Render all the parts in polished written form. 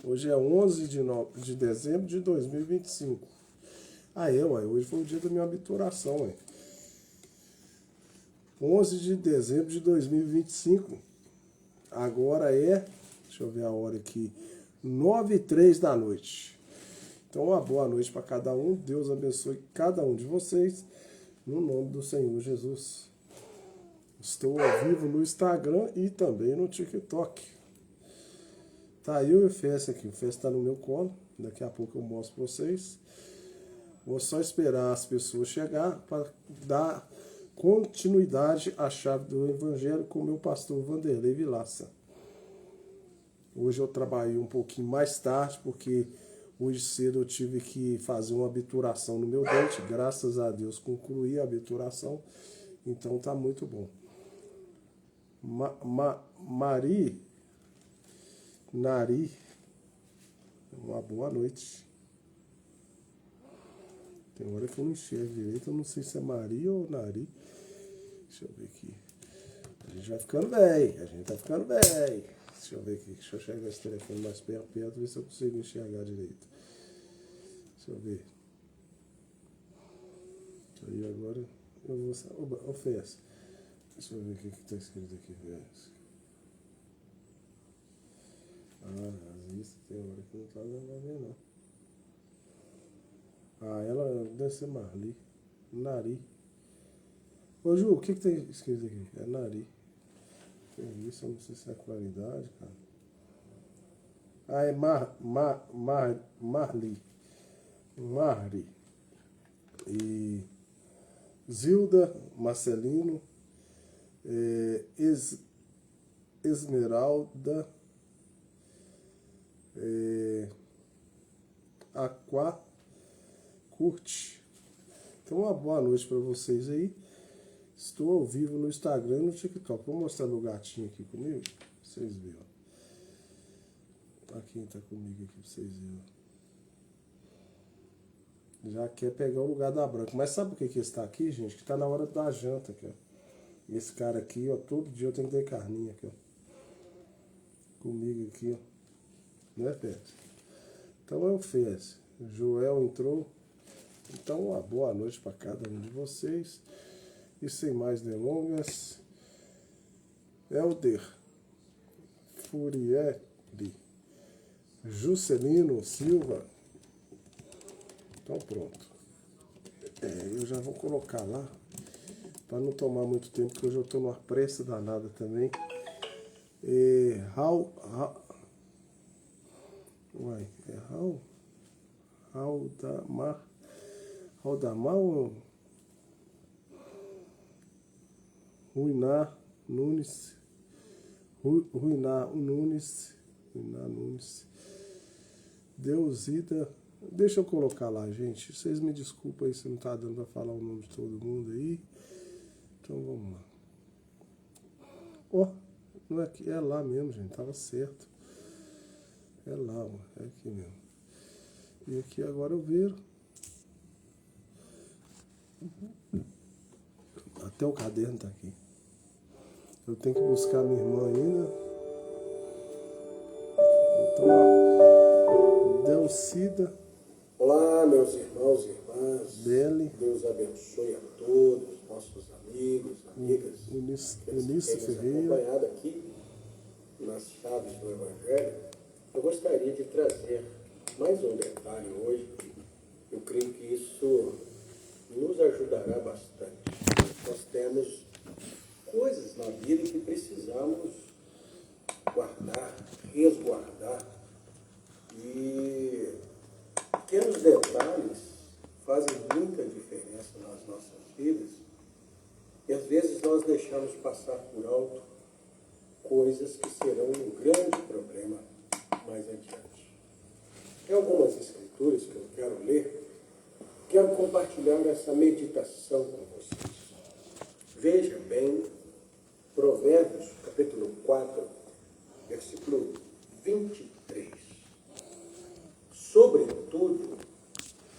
Hoje é 11 de dezembro de 2025. Hoje foi o dia da minha obturação, ué. 11 de dezembro de 2025. Agora deixa eu ver a hora aqui, 9h03 da noite. Então, uma boa noite para cada um. Deus abençoe cada um de vocês, no nome do Senhor Jesus. Estou ao vivo no Instagram e também no TikTok. Tá eu e o Fess aqui. O Fess está no meu colo. Daqui a pouco eu mostro para vocês. Vou só esperar as pessoas chegar para dar continuidade à chave do Evangelho com o meu pastor Vanderlei Vilaça. Hoje eu trabalhei um pouquinho mais tarde, porque hoje cedo eu tive que fazer uma obturação no meu dente. Graças a Deus concluí a obturação, então tá muito bom. Nari, uma boa noite. Tem hora que eu não enxergo direito, eu não sei se é Maria ou Nari. Deixa eu ver aqui. A gente vai ficando velho, Deixa eu ver aqui, deixa eu chegar esse telefone mais perto, ver se eu consigo enxergar direito. Deixa eu ver. Aí agora eu vou... Fez. Deixa eu ver o que está escrito aqui, Fez. Às vezes tem hora que não tá dando pra ver, não. Ela deve ser Marli. Nari. Ô Ju, o que tem escrito aqui? É Nari. Que isso, eu não sei se é qualidade, cara. É Marli. E Zilda, Marcelino, Esmeralda, Aquá, Curte. Então, uma boa noite para vocês aí. Estou ao vivo no Instagram e no TikTok. Vou mostrar meu gatinho aqui comigo, pra vocês verem. Quem tá comigo aqui pra vocês verem. Já quer pegar o lugar da Branca. Mas sabe por que está aqui, gente? Que tá na hora da janta aqui, ó. E esse cara aqui, ó, todo dia eu tenho que ter carninha aqui, ó. Comigo aqui, ó. Né, Fez? Então é o Fez. Joel entrou. Então, uma boa noite para cada um de vocês. E sem mais delongas, Helder, Furieri, Juscelino Silva. Então pronto. Eu já vou colocar lá, para não tomar muito tempo, porque hoje eu estou numa pressa danada também. Raudamar ou Ruinar Nunes. Deusida. Deixa eu colocar lá, gente. Vocês me desculpem aí se não tá dando para falar o nome de todo mundo aí. Então vamos lá. Não é aqui, é lá mesmo, gente. Tava certo. É lá, é aqui mesmo. E aqui agora eu viro. Até o caderno tá aqui. Eu tenho que buscar minha irmã ainda. Então, Delcida. Olá, meus irmãos e irmãs. Beli. Deus abençoe a todos, nossos amigos, amigas. Eunice Ferreira. Acompanhado aqui nas chaves do Evangelho, eu gostaria de trazer mais um detalhe hoje. Eu creio que isso nos ajudará bastante. Nós temos coisas na vida que precisamos guardar, resguardar. E pequenos detalhes fazem muita diferença nas nossas vidas. E às vezes nós deixamos passar por alto coisas que serão um grande problema mais adiante. Tem algumas escrituras que eu quero ler. Quero compartilhar essa meditação com vocês. Veja bem, Provérbios, capítulo 4, versículo 23. Sobretudo,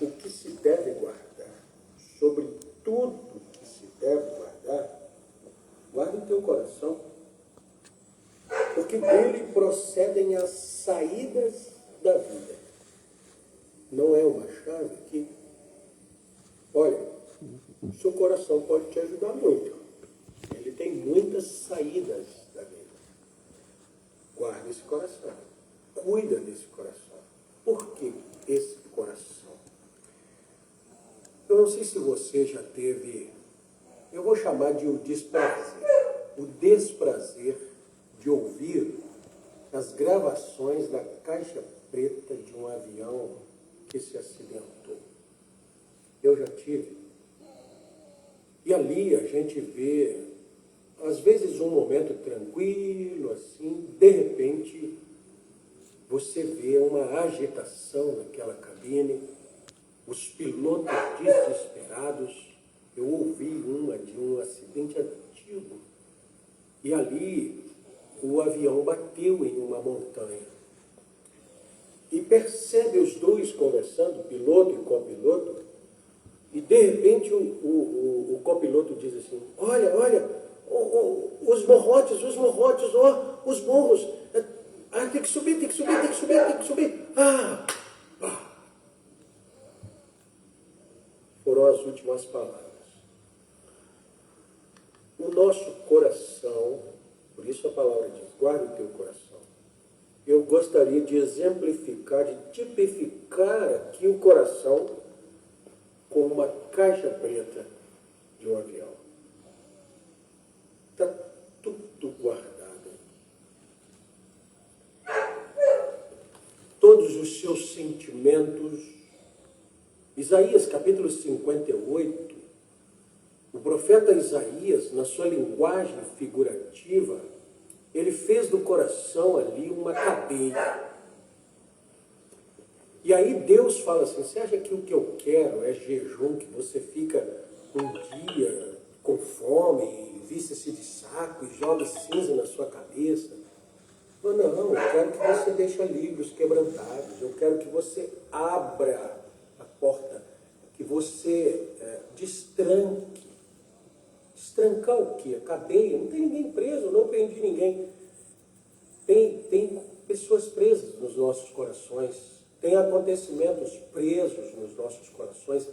o que se deve guardar, sobre tudo o que se deve guardar, guarda o teu coração, porque dele procedem as saídas da vida. Não é uma chave que, olha, o seu coração pode te ajudar muito. Ele tem muitas saídas da vida. Guarda esse coração. Cuida desse coração. Por que esse coração? Eu não sei se você já teve, eu vou chamar de o desprazer de ouvir as gravações da caixa preta de um avião que se acidentou. Eu já tive. E ali a gente vê, às vezes, um momento tranquilo, assim, de repente, você vê uma agitação naquela cabine, os pilotos desesperados. Eu ouvi uma de um acidente antigo, e ali o avião bateu em uma montanha. E percebe os dois conversando, piloto e copiloto, e de repente o copiloto diz assim: olha, os morrotes, os morros, tem que subir. Foram as últimas palavras. O nosso coração, por isso a palavra diz, guarda o teu coração. Eu gostaria de exemplificar, de tipificar aqui o coração como uma caixa preta de um avião. Está tudo guardado. Todos os seus sentimentos. Isaías capítulo 58, o profeta Isaías, na sua linguagem figurativa, ele fez do coração ali uma cadeia. E aí Deus fala assim: você acha que o que eu quero é jejum, que você fica um dia com fome, vista-se de saco e joga cinza na sua cabeça? Não, eu quero que você deixe livros quebrantados, eu quero que você abra a porta, que você destranque. Destrancar o quê? A cadeia? Não tem ninguém preso, não prendi ninguém. Tem pessoas presas nos nossos corações, tem acontecimentos presos nos nossos corações.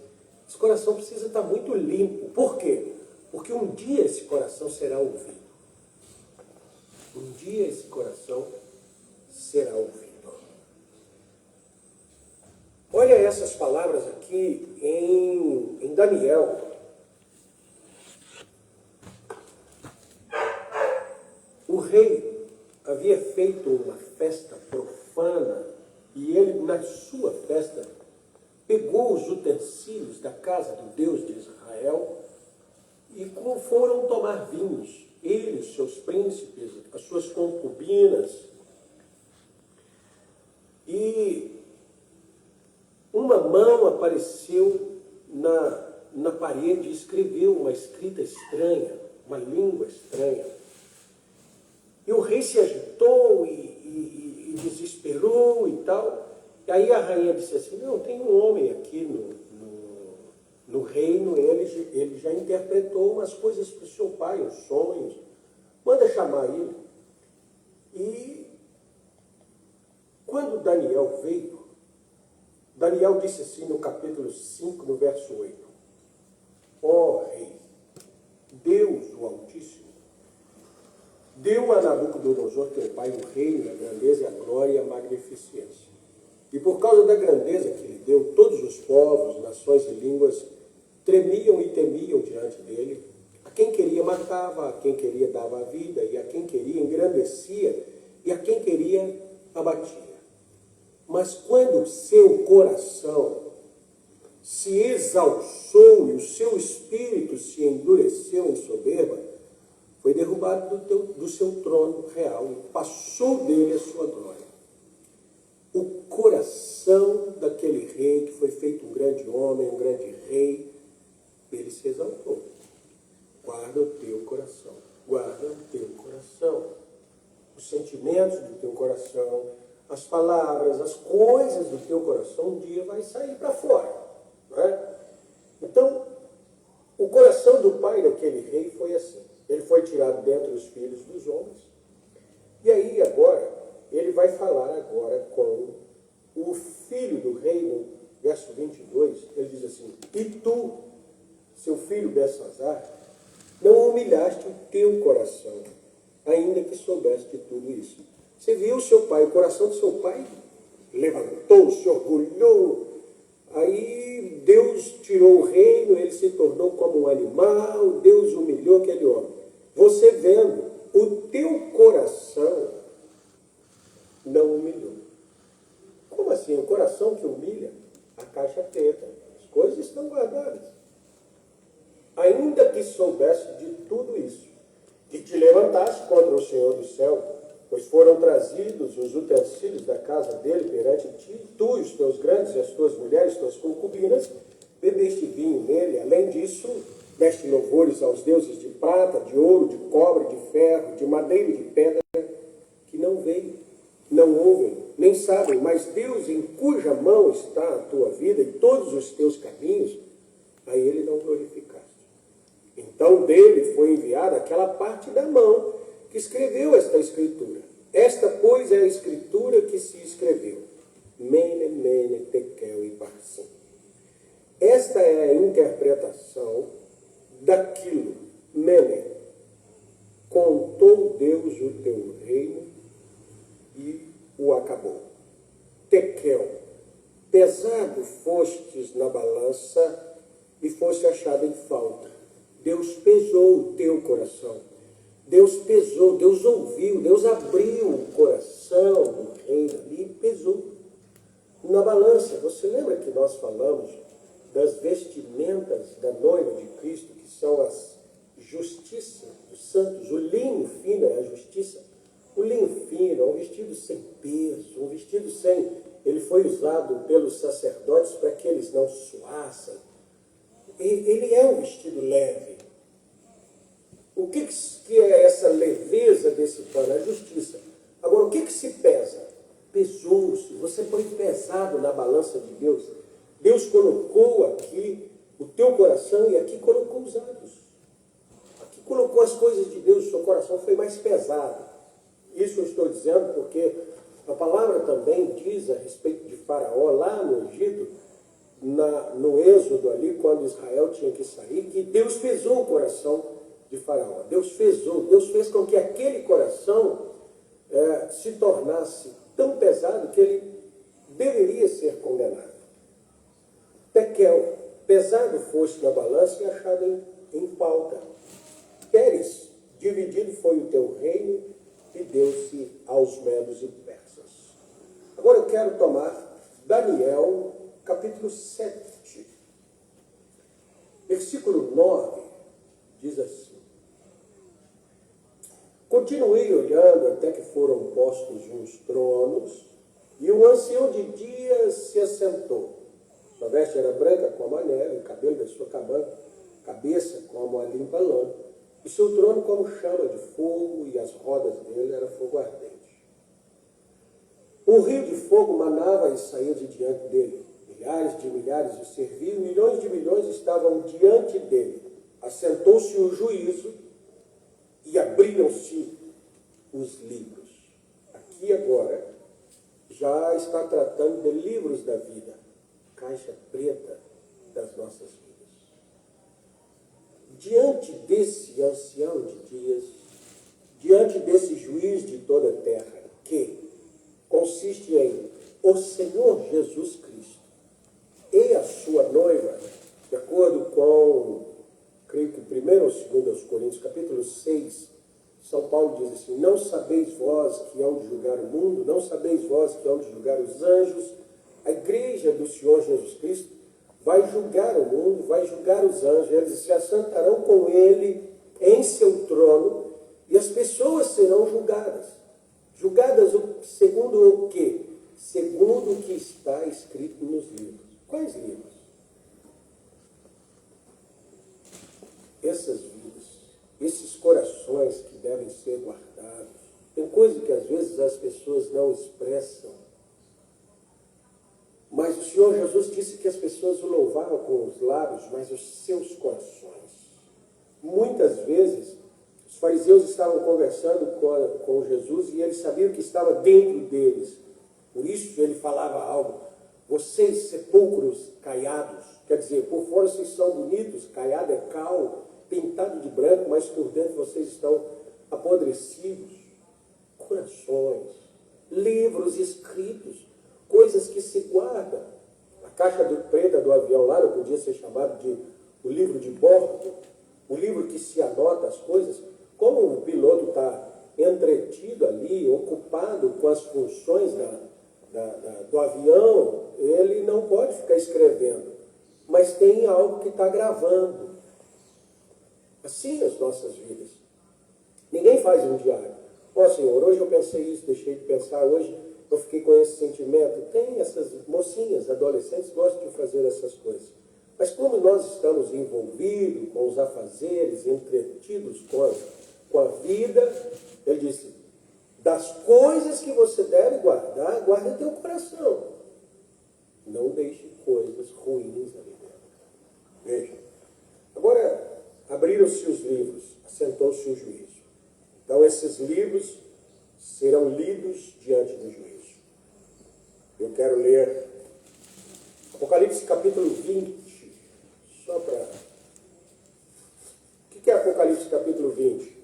Esse coração precisa estar muito limpo. Por quê? Porque um dia esse coração será ouvido. Um dia esse coração será ouvido. Olha essas palavras aqui em Daniel. O rei havia feito uma festa profana e ele, na sua festa, pegou os utensílios da casa do Deus de Israel e foram tomar vinhos. Ele, os seus príncipes, as suas concubinas. E uma mão apareceu na parede e escreveu uma escrita estranha, uma língua estranha. E o rei se agitou e desesperou e tal. E aí a rainha disse assim: não, tem um homem aqui no reino, ele já interpretou umas coisas para o seu pai, uns sonhos. Manda chamar ele. E quando Daniel veio, Daniel disse assim no capítulo 5, no verso 8: ó rei, Deus o Altíssimo deu a Nabucodonosor, teu pai, o reino, a grandeza, a glória e a magnificência. E por causa da grandeza que lhe deu, todos os povos, nações e línguas tremiam e temiam diante dele. A quem queria matava, a quem queria dava a vida, e a quem queria engrandecia, e a quem queria abatia. Mas quando o seu coração se exalçou e o seu espírito se endureceu em soberba, foi derrubado do seu trono real e passou dele a sua glória. O coração daquele rei, que foi feito um grande homem, um grande rei, ele se exaltou. Guarda o teu coração. Guarda o teu coração. Os sentimentos do teu coração, as palavras, as coisas do teu coração, um dia vai sair para fora. Não é? Então, o coração do pai daquele rei foi assim. Ele foi tirado dentre os filhos dos homens. E aí agora, ele vai falar agora com o filho do rei, no verso 22, ele diz assim: e tu, seu filho Belsazar, não humilhaste o teu coração, ainda que soubesse de tudo isso. Você viu o seu pai, o coração do seu pai levantou, se orgulhou. Aí Deus tirou o reino, ele se tornou como um animal, Deus humilhou aquele homem. Você vendo, o teu coração não humilhou. Como assim? O coração que humilha, a caixa preta. As coisas estão guardadas. Ainda que soubesse de tudo isso, que te levantasse contra o Senhor do céu, pois foram trazidos os utensílios da casa dele perante ti, tu e os teus grandes, e as tuas mulheres, tuas concubinas, bebeste vinho nele. Além disso, deste louvores aos deuses de prata, de ouro, de cobre, de ferro, de madeira e de pedra, que não veem, não ouvem, nem sabem, mas Deus, em cuja mão está a tua vida e todos os teus caminhos, a ele não glorificaste. Então dele foi enviada aquela parte da mão que escreveu esta escritura. Esta, pois, é a escritura que se escreveu. Mene, mene, tekel e parsim. Esta é a interpretação daquilo. Mene, contou Deus o teu reino e o acabou. Tekel, pesado fostes na balança e foste achado em falta. Deus pesou o teu coração. Deus pesou, Deus ouviu, Deus abriu o coração do reino ali e pesou. Na balança, você lembra que nós falamos das vestimentas da noiva de Cristo, que são as justiças dos santos? O linho fino é a justiça. O linho fino é um vestido sem peso, um vestido sem... Ele foi usado pelos sacerdotes para que eles não suassem. Ele é um vestido leve. O que é essa leveza desse pano? A justiça. Agora, o que se pesa? Pesou-se. Você foi pesado na balança de Deus. Deus colocou aqui o teu coração e aqui colocou os atos. Aqui colocou as coisas de Deus, o seu coração foi mais pesado. Isso eu estou dizendo porque a palavra também diz a respeito de Faraó lá no Egito, no Êxodo ali, quando Israel tinha que sair, que Deus pesou o coração de Faraó. Deus fez com que aquele coração se tornasse tão pesado que ele deveria ser condenado. Tekel, pesado foste na balança e achado em falta. Pérez, dividido foi o teu reino e deu-se aos medos e persas. Agora eu quero tomar Daniel, capítulo 7, versículo 9, diz assim: continuei olhando até que foram postos uns tronos, e o ancião de dias se assentou. Sua veste era branca como a neve, o cabelo da sua cabeça como a limpa lã, e seu trono como chama de fogo, e as rodas dele era fogo ardente. Um rio de fogo manava e saía de diante dele. Milhares de milhares o serviam, milhões de milhões estavam diante dele. Assentou-se o juízo e abriram-se os livros. Aqui agora já está tratando de livros da vida, caixa preta das nossas vidas. Diante desse ancião de dias, diante desse juiz de toda a terra, que consiste em o Senhor Jesus Cristo e a sua noiva, de acordo com, creio que 1 ou 2 Coríntios, capítulo 6, São Paulo diz assim: não sabeis vós que hão de julgar o mundo, não sabeis vós que hão de julgar os anjos. A igreja do Senhor Jesus Cristo vai julgar o mundo, vai julgar os anjos, eles se assentarão com ele em seu trono, e as pessoas serão julgadas. Julgadas segundo o quê? Segundo o que está escrito nos livros. Quais livros? Essas vidas, esses corações que devem ser guardados. Tem coisa que às vezes as pessoas não expressam. Mas o Senhor Jesus disse que as pessoas o louvavam com os lábios, mas os seus corações. Muitas vezes, os fariseus estavam conversando com Jesus e eles sabiam que estava dentro deles. Por isso ele falava algo, vocês sepulcros caiados, quer dizer, por fora vocês são bonitos, caiado é cal, pintado de branco, mas por dentro vocês estão apodrecidos. Corações, livros escritos, coisas que se guardam. A caixa preta do avião lá não podia ser chamado de o livro de bordo, o livro que se anota as coisas. Como o piloto está entretido ali, ocupado com as funções do avião, ele não pode ficar escrevendo, mas tem algo que está gravando. Assim as nossas vidas. Ninguém faz um diário. Ó Senhor, hoje eu pensei isso, deixei de pensar, hoje eu fiquei com esse sentimento. Tem essas mocinhas, adolescentes, gostam de fazer essas coisas. Mas como nós estamos envolvidos com os afazeres, entretidos com a vida, ele disse, das coisas que você deve guardar, guarda teu coração. Não deixe coisas ruins ali dentro. Veja. Agora, abriram-se os livros, assentou-se o juízo. Então, esses livros serão lidos diante do juízo. Eu quero ler Apocalipse capítulo 20, só para... O que é Apocalipse capítulo 20?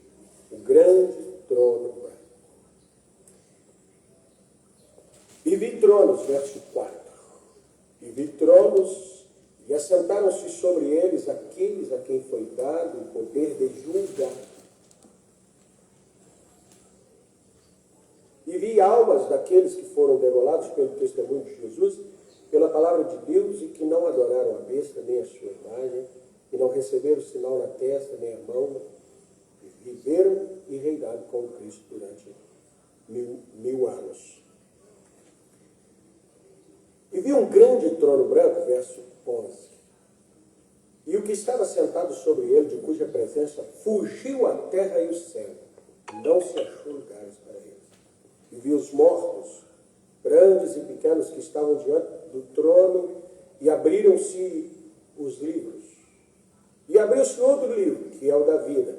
O grande trono branco. E vi tronos, verso 4. E vi tronos, e assentaram-se sobre eles aqueles a quem foi dado o poder de julgar. E vi almas daqueles que foram degolados pelo testemunho de Jesus, pela palavra de Deus, e que não adoraram a besta, nem a sua imagem, e não receberam sinal na testa, nem a mão, e viveram e reinaram com Cristo durante mil anos. E vi um grande trono branco, verso 11. E o que estava sentado sobre ele, de cuja presença fugiu a terra e o céu, não se achou lugares para eles. E vi os mortos, grandes e pequenos, que estavam diante do trono, e abriram-se os livros. E abriu-se outro livro, que é o da vida.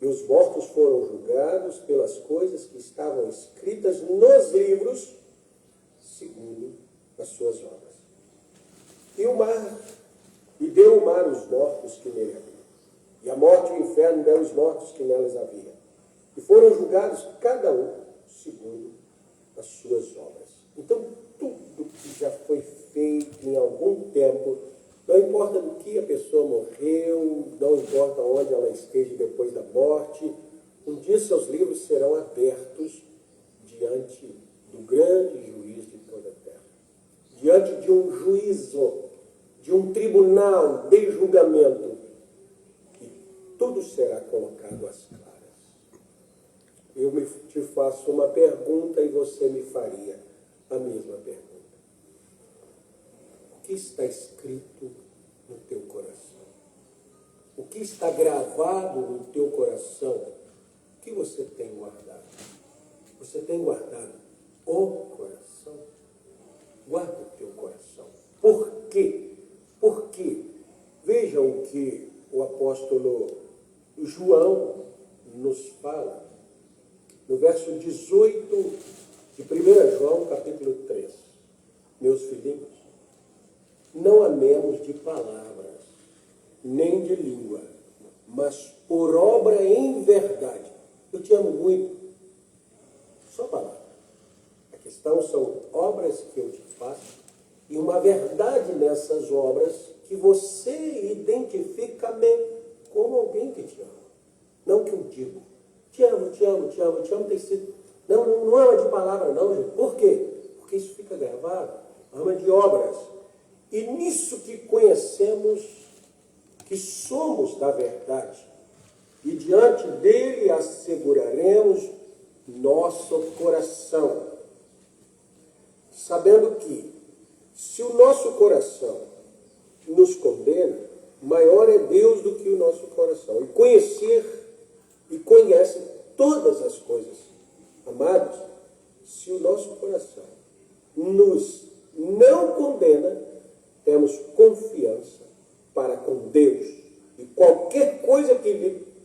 E os mortos foram julgados pelas coisas que estavam escritas nos livros, segundo as suas obras. E deu o mar os mortos que nele havia. E a morte e o inferno deram os mortos que nelas havia. E foram julgados cada um segundo as suas obras. Então, tudo que já foi feito em algum tempo, não importa do que a pessoa morreu, não importa onde ela esteja depois da morte, um dia seus livros serão abertos diante do grande juiz de toda a terra. Diante de um juízo, de um tribunal de julgamento, e tudo será colocado às claras. Eu te faço uma pergunta e você me faria a mesma pergunta. O que está escrito no teu coração? O que está gravado no teu coração? O que você tem guardado? Você tem guardado o coração? Guarda o teu coração. Por quê? Porque veja o que o apóstolo João nos fala no verso 18 de 1 João, capítulo 3. Meus filhinhos, não amemos de palavras, nem de língua, mas por obra em verdade. Eu te amo muito. Só palavra. A questão são obras que eu te faço e uma verdade nessas obras que você identifica-me como alguém que te ama. Não que eu digo. Te amo, te amo, te amo, te amo, tem sido... Não é uma de palavra, não, gente. Por quê? Porque isso fica gravado. Ama de obras. E nisso que conhecemos, que somos da verdade. E diante dele asseguraremos nosso coração. Sabendo que, se o nosso coração nos condena, maior é Deus do que o nosso coração. E conhece todas as coisas. Amados, se o nosso coração nos não condena, temos confiança para com Deus. E qualquer coisa que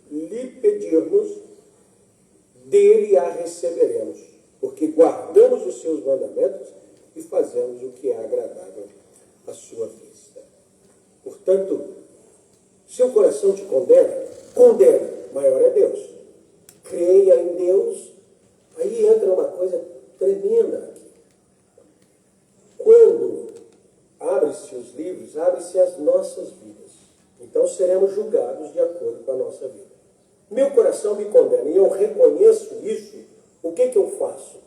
lhe pedirmos, dele a receberemos. porque guardamos os seus mandamentos e fazemos o que é agradável à sua vista. Portanto, se o coração te condena, condena, maior é Deus. Creia em Deus, aí entra uma coisa tremenda aqui. Quando abre-se os livros, abre-se as nossas vidas. Então seremos julgados de acordo com a nossa vida. Meu coração me condena e eu reconheço isso. O que eu faço?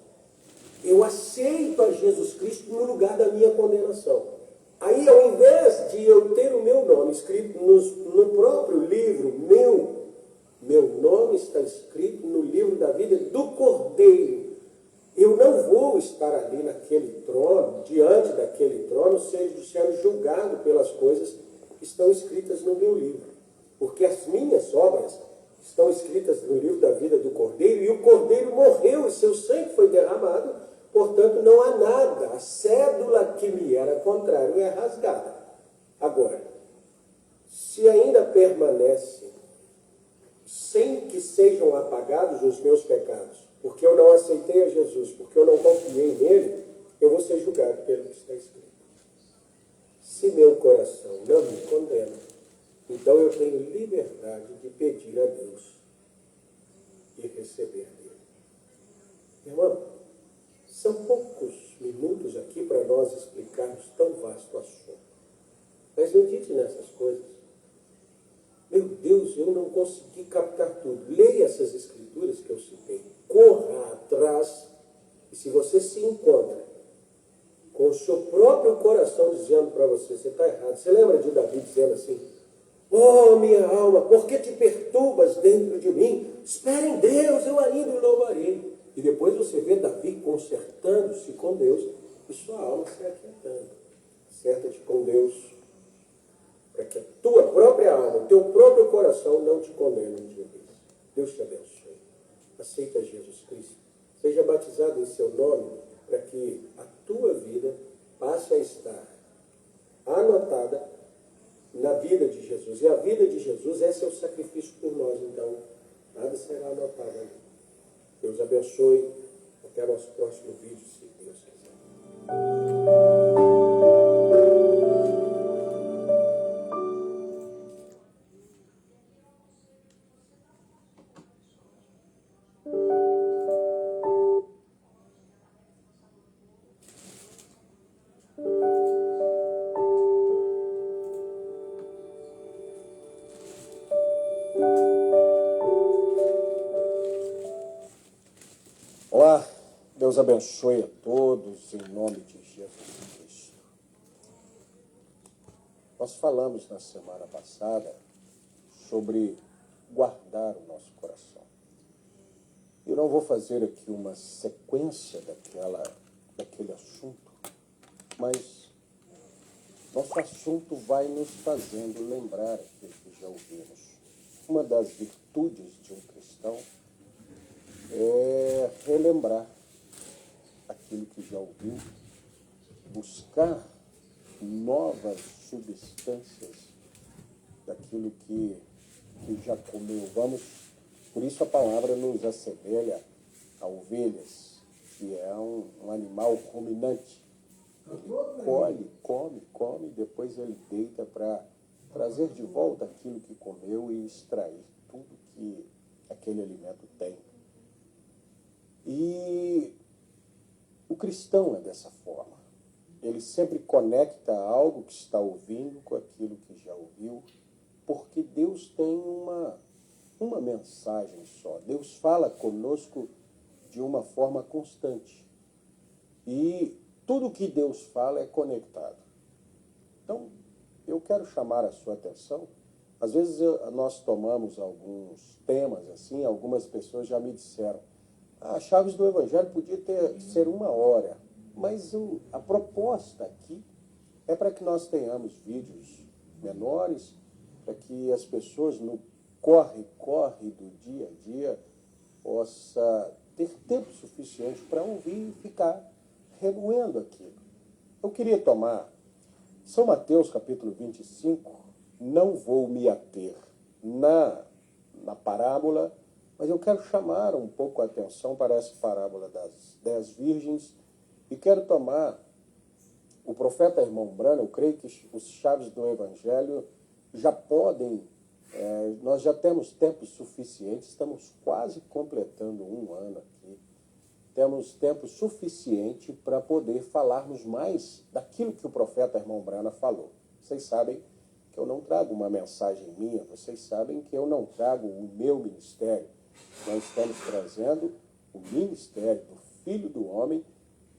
Eu aceito a Jesus Cristo no lugar da minha condenação. Aí, ao invés de eu ter o meu nome escrito no próprio livro, meu nome está escrito no livro da vida do Cordeiro. Eu não vou estar ali naquele trono, diante daquele trono, sendo julgado pelas coisas que estão escritas no meu livro. Porque as minhas obras estão escritas no livro da vida do Cordeiro, e o Cordeiro morreu e seu sangue foi derramado, portanto não há nada, a cédula que me era contrário é rasgada. Agora, se ainda permanece sem que sejam apagados os meus pecados, porque eu não aceitei a Jesus, porque eu não confiei nele, eu vou ser julgado pelo que está escrito. Se meu coração não me condena, então eu tenho liberdade de pedir a Deus e receber dele. Irmão, são poucos minutos aqui para nós explicarmos tão vasto assunto. Mas medite nessas coisas. Meu Deus, eu não consegui captar tudo. Leia essas escrituras que eu citei. Corra atrás. E se você se encontra com o seu próprio coração dizendo para você, você está errado. Você lembra de Davi dizendo assim, oh, minha alma, por que te perturbas dentro de mim? Espera em Deus, eu ainda o louvarei. E depois você vê Davi consertando-se com Deus e sua alma se aquietando. Acerta-te com Deus, para que a tua própria alma, o teu próprio coração não te condene um dia desse. Deus te abençoe. Aceita Jesus Cristo. Seja batizado em seu nome, para que a tua vida passe a estar anotada na vida de Jesus. E a vida de Jesus é seu sacrifício por nós, então nada será anotado ali. Deus abençoe. Até o nosso próximo vídeo, se Deus quiser. Olá, Deus abençoe a todos em nome de Jesus Cristo. Nós falamos na semana passada sobre guardar o nosso coração. Eu não vou fazer aqui uma sequência daquele assunto, mas nosso assunto vai nos fazendo lembrar aquilo que já ouvimos. Uma das virtudes de um cristão é relembrar aquilo que já ouviu, buscar novas substâncias daquilo que já comeu. Por isso a palavra nos assemelha a ovelhas, que é um animal ruminante. Ele come, depois ele deita para trazer de volta aquilo que comeu e extrair tudo que aquele alimento tem. E o cristão é dessa forma. Ele sempre conecta algo que está ouvindo com aquilo que já ouviu, porque Deus tem uma mensagem só. Deus fala conosco de uma forma constante. E tudo que Deus fala é conectado. Então, eu quero chamar a sua atenção. Às vezes nós tomamos alguns temas assim, algumas pessoas já me disseram, a Chaves do Evangelho podia ser 1 hora, mas a proposta aqui é para que nós tenhamos vídeos menores, para que as pessoas no corre do dia a dia possam ter tempo suficiente para ouvir e ficar remoendo aquilo. Eu queria tomar São Mateus capítulo 25, não vou me ater na parábola Mas eu quero chamar um pouco a atenção para essa parábola das 10 virgens e quero tomar o profeta Irmão Branham. Eu creio que os chaves do Evangelho já podem, nós já temos tempo suficiente, estamos quase completando um ano aqui. Temos tempo suficiente para poder falarmos mais daquilo que o profeta Irmão Branham falou. Vocês sabem que eu não trago uma mensagem minha, vocês sabem que eu não trago o meu ministério. Nós estamos trazendo o ministério do Filho do Homem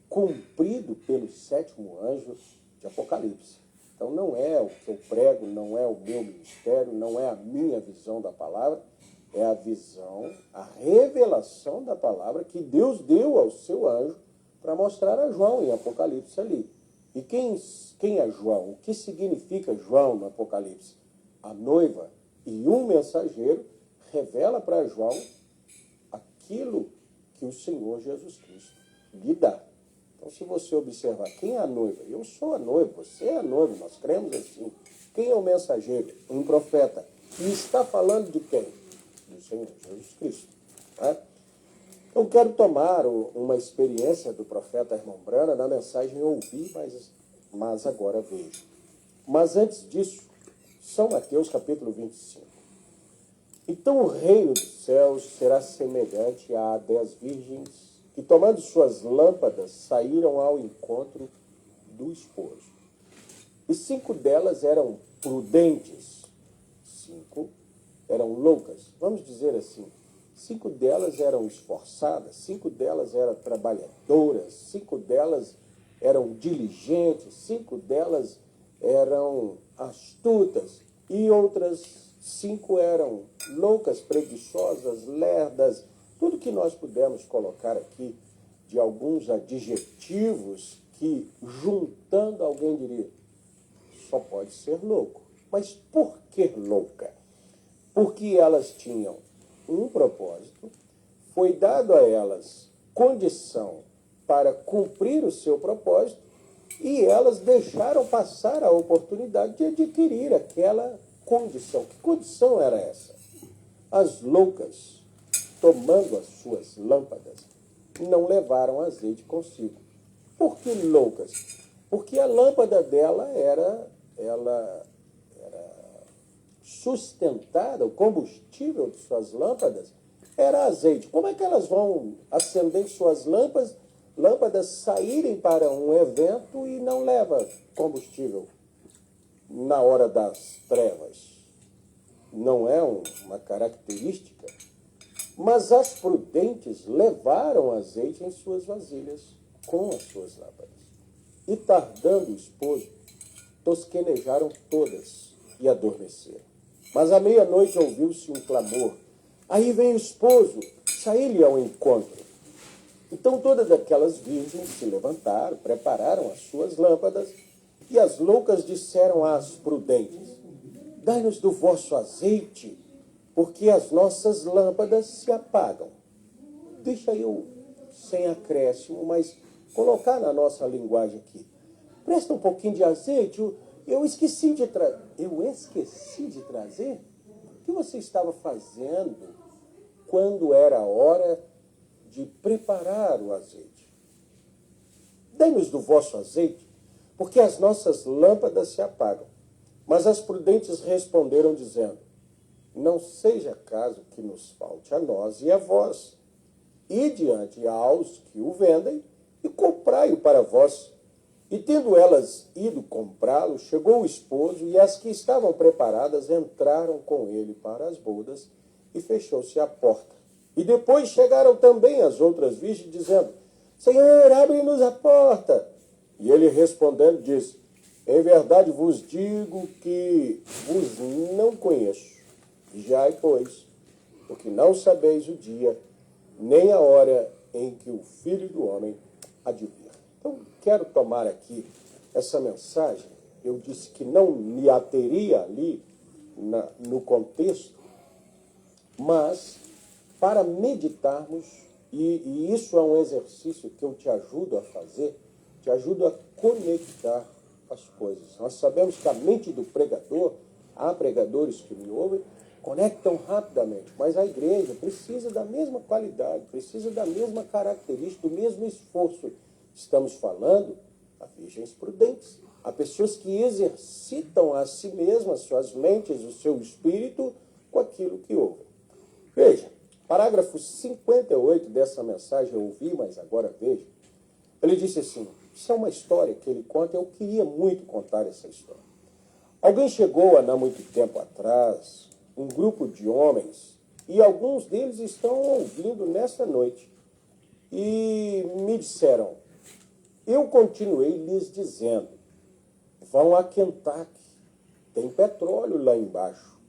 cumprido pelo 7º anjo de Apocalipse. Então não é o que eu prego, não é o meu ministério, não é a minha visão da palavra, é a visão, a revelação da palavra que Deus deu ao seu anjo para mostrar a João em Apocalipse ali. E quem é João? O que significa João no Apocalipse? A noiva e um mensageiro revela para João aquilo que o Senhor Jesus Cristo lhe dá. Então, se você observar, quem é a noiva? Eu sou a noiva, você é a noiva, nós cremos assim. Quem é o mensageiro? Um profeta. E está falando de quem? Do Senhor Jesus Cristo. Tá? Eu quero tomar uma experiência do profeta Irmão Branham na mensagem ouvi, mas agora vejo. Mas antes disso, São Mateus capítulo 25. Então o reino dos céus será semelhante a 10 virgens que, tomando suas lâmpadas, saíram ao encontro do esposo. E 5 delas eram prudentes, 5 eram loucas. Vamos dizer assim, 5 delas eram esforçadas, 5 delas eram trabalhadoras, 5 delas eram diligentes, 5 delas eram astutas e outras 5 eram loucas, preguiçosas, lerdas, tudo que nós pudemos colocar aqui de alguns adjetivos que, juntando, alguém diria, só pode ser louco. Mas por que louca? Porque elas tinham um propósito, foi dado a elas condição para cumprir o seu propósito e elas deixaram passar a oportunidade de adquirir aquela condição. Que condição era essa? As loucas, tomando as suas lâmpadas, não levaram azeite consigo. Por que loucas? Porque a lâmpada dela era sustentada, o combustível de suas lâmpadas era azeite. Como é que elas vão acender suas lâmpadas saírem para um evento e não leva combustível na hora das trevas? Não é uma característica. Mas as prudentes levaram azeite em suas vasilhas com as suas lâmpadas. E tardando o esposo, tosquenejaram todas e adormeceram. Mas à meia-noite ouviu-se um clamor. Aí vem o esposo, saí-lhe ao encontro. Então todas aquelas virgens se levantaram, prepararam as suas lâmpadas, e as loucas disseram às prudentes, dai-nos do vosso azeite, porque as nossas lâmpadas se apagam. Deixa eu, sem acréscimo, mas colocar na nossa linguagem aqui. Presta um pouquinho de azeite, eu esqueci de trazer. Eu esqueci de trazer? O que você estava fazendo quando era a hora de preparar o azeite? Dai-nos do vosso azeite, porque as nossas lâmpadas se apagam. Mas as prudentes responderam, dizendo, não seja caso que nos falte a nós e a vós. E diante aos que o vendem, e comprai-o para vós. E tendo elas ido comprá-lo, chegou o esposo, e as que estavam preparadas entraram com ele para as bodas, e fechou-se a porta. E depois chegaram também as outras virgens, dizendo, Senhor, abre-nos a porta. E ele respondendo disse, em verdade vos digo que vos não conheço. Vigiai, pois, porque não sabeis o dia, nem a hora em que o Filho do Homem há de vir. Então, quero tomar aqui essa mensagem. Eu disse que não me ateria ali no contexto, mas para meditarmos, e isso é um exercício que eu te ajudo a fazer, te ajudo a conectar as coisas. Nós sabemos que a mente do pregador, há pregadores que me ouvem, conectam rapidamente, mas a igreja precisa da mesma qualidade, precisa da mesma característica, do mesmo esforço. Estamos falando a virgens prudentes, a pessoas que exercitam a si mesmas, suas mentes, o seu espírito, com aquilo que ouvem. Veja, parágrafo 58 dessa mensagem, eu ouvi, mas agora veja. Ele disse assim, isso é uma história que ele conta, eu queria muito contar essa história. Alguém chegou há não muito tempo atrás, um grupo de homens, e alguns deles estão ouvindo nessa noite, e me disseram, eu continuei lhes dizendo, vão a Kentucky, tem petróleo lá embaixo.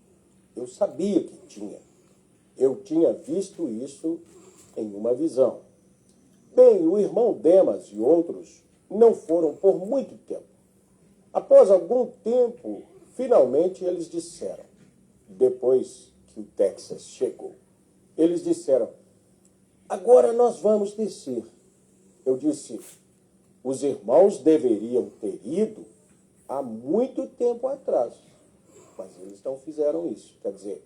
Eu sabia que tinha. Eu tinha visto isso em uma visão. Bem, o irmão Demas e outros não foram por muito tempo. Após algum tempo, finalmente eles disseram, depois que o Texas chegou, eles disseram, agora nós vamos descer. Eu disse, os irmãos deveriam ter ido há muito tempo atrás, mas eles não fizeram isso. Quer dizer,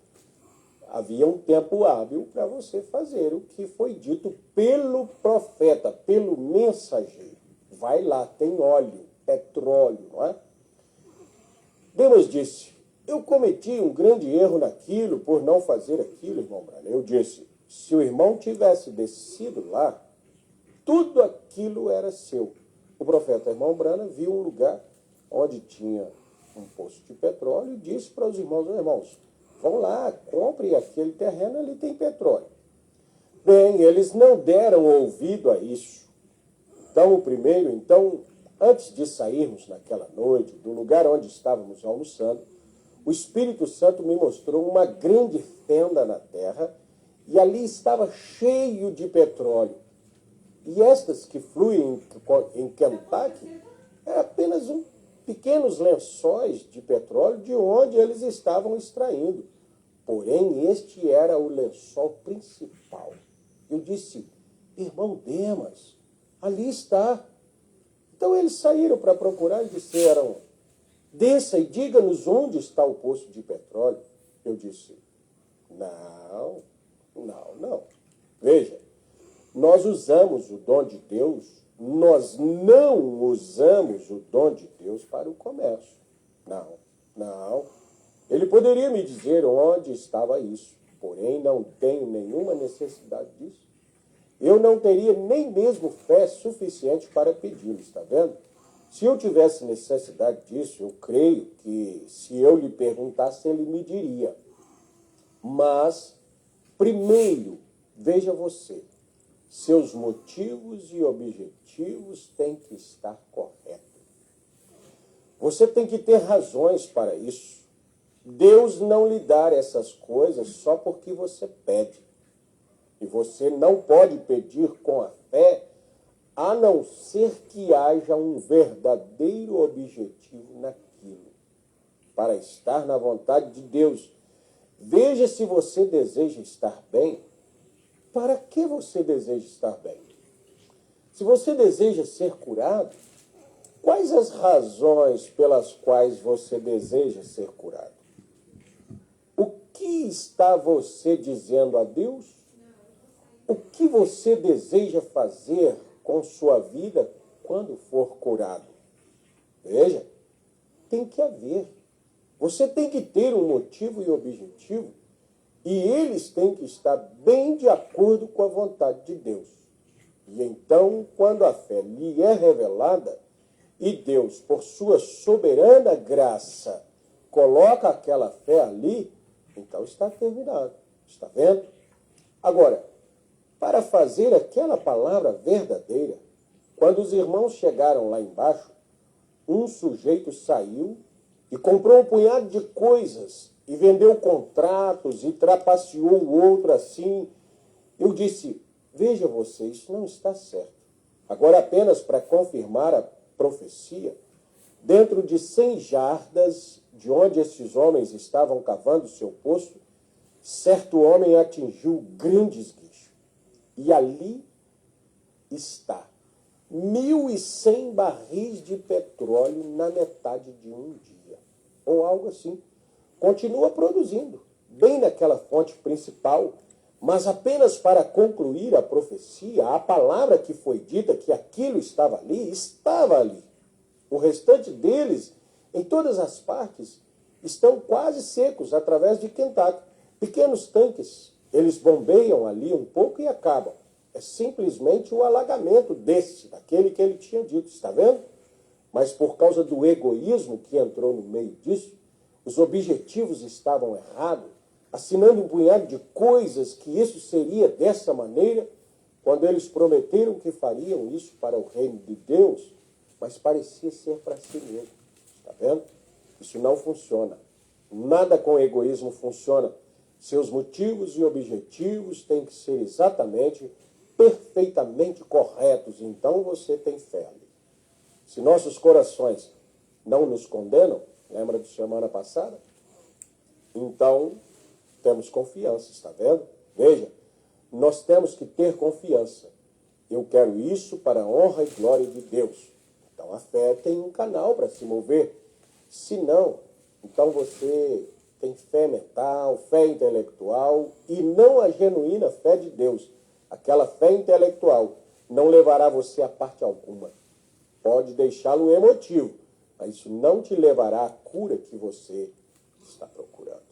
havia um tempo hábil para você fazer o que foi dito pelo profeta, pelo mensageiro. Vai lá, tem óleo, petróleo, não é? Demas disse, eu cometi um grande erro naquilo por não fazer aquilo, irmão Branham. Eu disse, se o irmão tivesse descido lá, tudo aquilo era seu. O profeta irmão Branham viu um lugar onde tinha um poço de petróleo e disse para os irmãos, vão lá, comprem aquele terreno, ali tem petróleo. Bem, eles não deram ouvido a isso. Então, antes de sairmos naquela noite, do lugar onde estávamos almoçando, o Espírito Santo me mostrou uma grande fenda na terra e ali estava cheio de petróleo. E estas que fluem em Kentucky eram apenas pequenos lençóis de petróleo de onde eles estavam extraindo. Porém, este era o lençol principal. Eu disse, irmão Demas, ali está. Então eles saíram para procurar e disseram, desça e diga-nos onde está o poço de petróleo. Eu disse, não. Veja, nós usamos o dom de Deus, nós não usamos o dom de Deus para o comércio. Não. Ele poderia me dizer onde estava isso, porém não tenho nenhuma necessidade disso. Eu não teria nem mesmo fé suficiente para pedi-lo, está vendo? Se eu tivesse necessidade disso, eu creio que se eu lhe perguntasse, ele me diria. Mas, primeiro, veja você, seus motivos e objetivos têm que estar corretos. Você tem que ter razões para isso. Deus não lhe dá essas coisas só porque você pede. E você não pode pedir com a fé, a não ser que haja um verdadeiro objetivo naquilo, para estar na vontade de Deus. Veja se você deseja estar bem. Para que você deseja estar bem? Se você deseja ser curado, quais as razões pelas quais você deseja ser curado? O que está você dizendo a Deus? O que você deseja fazer com sua vida quando for curado? Veja, tem que haver. Você tem que ter um motivo e objetivo, e eles têm que estar bem de acordo com a vontade de Deus. E então, quando a fé lhe é revelada, e Deus, por sua soberana graça, coloca aquela fé ali, então está terminado. Está vendo? Agora, para fazer aquela palavra verdadeira, quando os irmãos chegaram lá embaixo, um sujeito saiu e comprou um punhado de coisas e vendeu contratos e trapaceou o outro assim. Eu disse, veja você, isso não está certo. Agora, apenas para confirmar a profecia, dentro de 100 jardas de onde esses homens estavam cavando seu poço, certo homem atingiu grandes guichos. E ali está 1.100 barris de petróleo na metade de um dia. Ou algo assim. Continua produzindo. bem naquela fonte principal, mas apenas para concluir a profecia, a palavra que foi dita, que aquilo estava ali, estava ali. O restante deles, em todas as partes, estão quase secos através de Kentucky. Pequenos tanques, eles bombeiam ali um pouco e acabam. É simplesmente o alagamento daquele que ele tinha dito, está vendo? Mas por causa do egoísmo que entrou no meio disso, os objetivos estavam errados, assinando um punhado de coisas que isso seria dessa maneira, quando eles prometeram que fariam isso para o reino de Deus, mas parecia ser para si mesmo. Está vendo? Isso não funciona. Nada com egoísmo funciona. Seus motivos e objetivos têm que ser exatamente, perfeitamente corretos. Então você tem fé ali. Se nossos corações não nos condenam, lembra de semana passada? Então, temos confiança, está vendo? Veja, nós temos que ter confiança. Eu quero isso para a honra e glória de Deus. Então, a fé tem um canal para se mover. Se não, então você tem fé mental, fé intelectual e não a genuína fé de Deus. Aquela fé intelectual não levará você a parte alguma. Pode deixá-lo emotivo, mas isso não te levará à cura que você está procurando.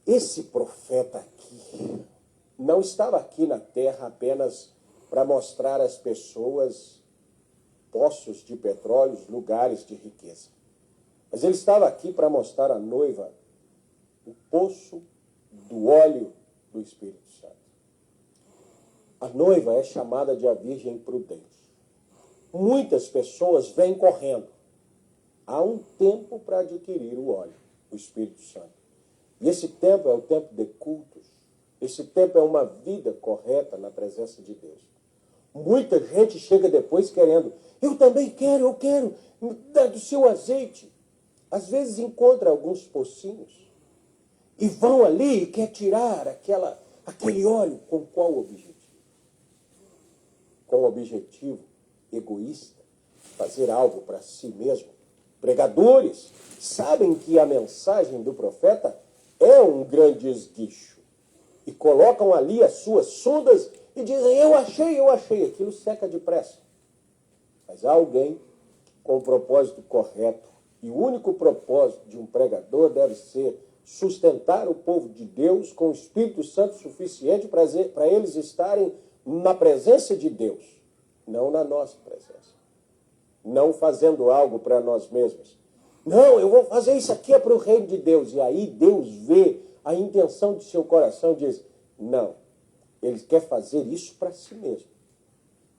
Esse profeta aqui não estava aqui na terra apenas para mostrar às pessoas poços de petróleo, lugares de riqueza. Mas ele estava aqui para mostrar à noiva o poço do óleo do Espírito Santo. A noiva é chamada de a Virgem Prudente. Muitas pessoas vêm correndo. Há um tempo para adquirir o óleo, o Espírito Santo. E esse tempo é o tempo de cultos. Esse tempo é uma vida correta na presença de Deus. Muita gente chega depois querendo, eu também quero, eu quero, dá do seu azeite. Às vezes encontra alguns pocinhos e vão ali e quer tirar aquele óleo com qual objetivo? Com o objetivo egoísta, fazer algo para si mesmo. Pregadores sabem que a mensagem do profeta é um grande esguicho e colocam ali as suas sondas e dizem, eu achei, aquilo seca depressa. Mas há alguém com o propósito correto, e o único propósito de um pregador deve ser sustentar o povo de Deus com o Espírito Santo suficiente para eles estarem na presença de Deus, não na nossa presença. Não fazendo algo para nós mesmos. Não, eu vou fazer isso aqui é para o reino de Deus. E aí Deus vê a intenção de seu coração e diz, não, ele quer fazer isso para si mesmo.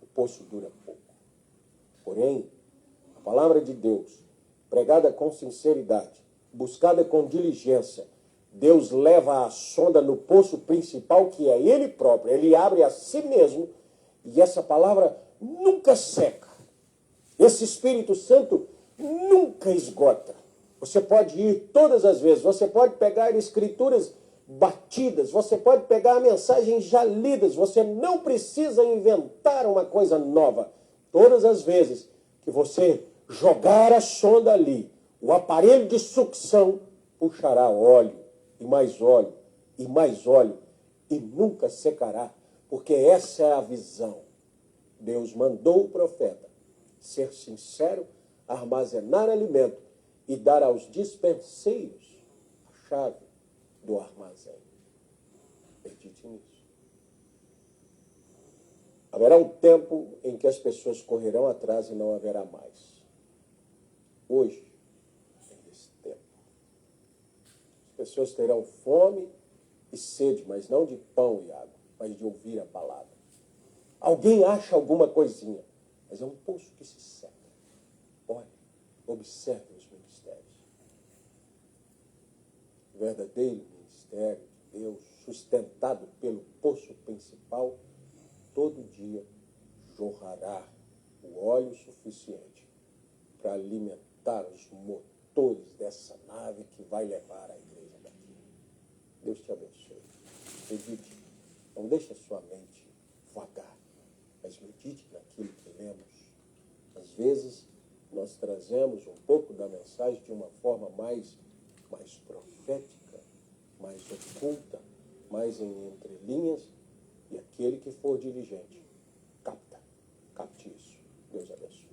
O poço dura pouco. Porém, a palavra de Deus, pregada com sinceridade, buscada com diligência, Deus leva a sonda no poço principal, que é Ele próprio. Ele abre a si mesmo e essa palavra nunca seca. Esse Espírito Santo nunca esgota. Você pode ir todas as vezes, você pode pegar escrituras batidas, você pode pegar mensagens já lidas, você não precisa inventar uma coisa nova. Todas as vezes que você jogar a sonda ali, o aparelho de sucção puxará óleo, e mais óleo, e mais óleo, e nunca secará, porque essa é a visão. Deus mandou o profeta ser sincero, armazenar alimento e dar aos dispenseiros a chave do armazém. Acredite nisso. Haverá um tempo em que as pessoas correrão atrás e não haverá mais. Hoje, nesse tempo, as pessoas terão fome e sede, mas não de pão e água, mas de ouvir a palavra. Alguém acha alguma coisinha, mas é um poço que se seca. Olhe, observe os ministérios. O verdadeiro ministério de Deus, sustentado pelo poço principal, todo dia jorrará o óleo suficiente para alimentar os motores dessa nave que vai levar a igreja daqui. Deus te abençoe. Medite. Não deixe a sua mente vagar, mas medite naquilo que lemos. Às vezes, nós trazemos um pouco da mensagem de uma forma mais mais profética, mais oculta, mais em entrelinhas, e aquele que for diligente, capte isso. Deus abençoe.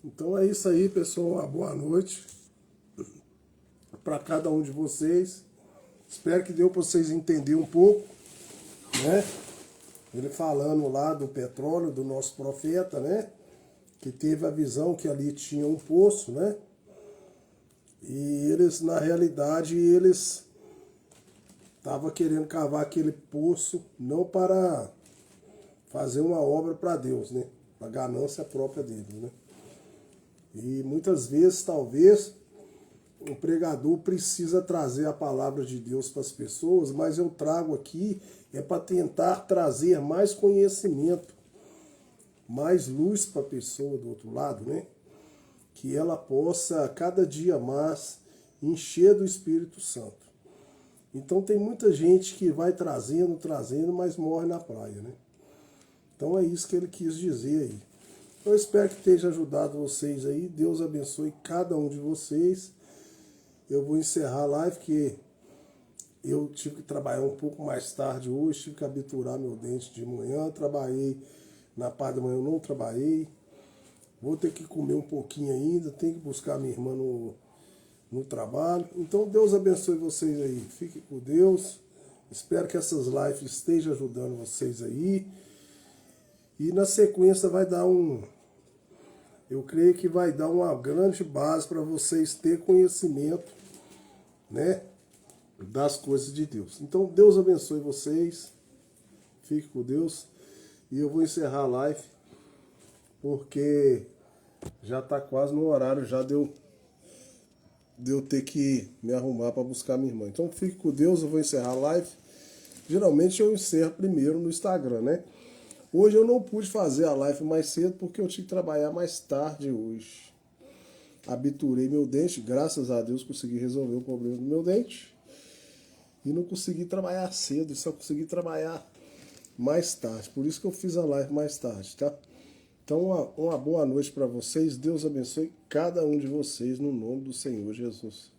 Então é isso aí, pessoal. Uma boa noite para cada um de vocês. Espero que deu para vocês entenderem um pouco, né? Ele falando lá do petróleo, do nosso profeta, né? Que teve a visão que ali tinha um poço, né? E eles, na realidade, eles estavam querendo cavar aquele poço não para fazer uma obra para Deus, né? A ganância própria deles, né? E muitas vezes, talvez, o pregador precisa trazer a palavra de Deus para as pessoas, mas eu trago aqui para tentar trazer mais conhecimento, mais luz para a pessoa do outro lado, né? Que ela possa cada dia mais encher do Espírito Santo. Então tem muita gente que vai trazendo, mas morre na praia, né? Então é isso que ele quis dizer aí. Eu espero que tenha ajudado vocês aí. Deus abençoe cada um de vocês. Eu vou encerrar a live, porque eu tive que trabalhar um pouco mais tarde hoje, tive que abiturar meu dente de manhã, trabalhei na parte da manhã, eu não trabalhei. Vou ter que comer um pouquinho ainda, tenho que buscar minha irmã no trabalho. Então Deus abençoe vocês aí. Fiquem com Deus. Espero que essas lives estejam ajudando vocês aí. E na sequência vai dar eu creio que vai dar uma grande base para vocês terem conhecimento, né, das coisas de Deus. Então Deus abençoe vocês. Fique com Deus. E eu vou encerrar a live, porque já está quase no horário, já deu ter que me arrumar para buscar minha irmã. Então fique com Deus, eu vou encerrar a live. Geralmente eu encerro primeiro no Instagram, né? Hoje eu não pude fazer a live mais cedo porque eu tive que trabalhar mais tarde hoje. Abiturei meu dente, graças a Deus consegui resolver o problema do meu dente. E não consegui trabalhar cedo, só consegui trabalhar mais tarde. Por isso que eu fiz a live mais tarde, tá? Então uma boa noite para vocês. Deus abençoe cada um de vocês no nome do Senhor Jesus.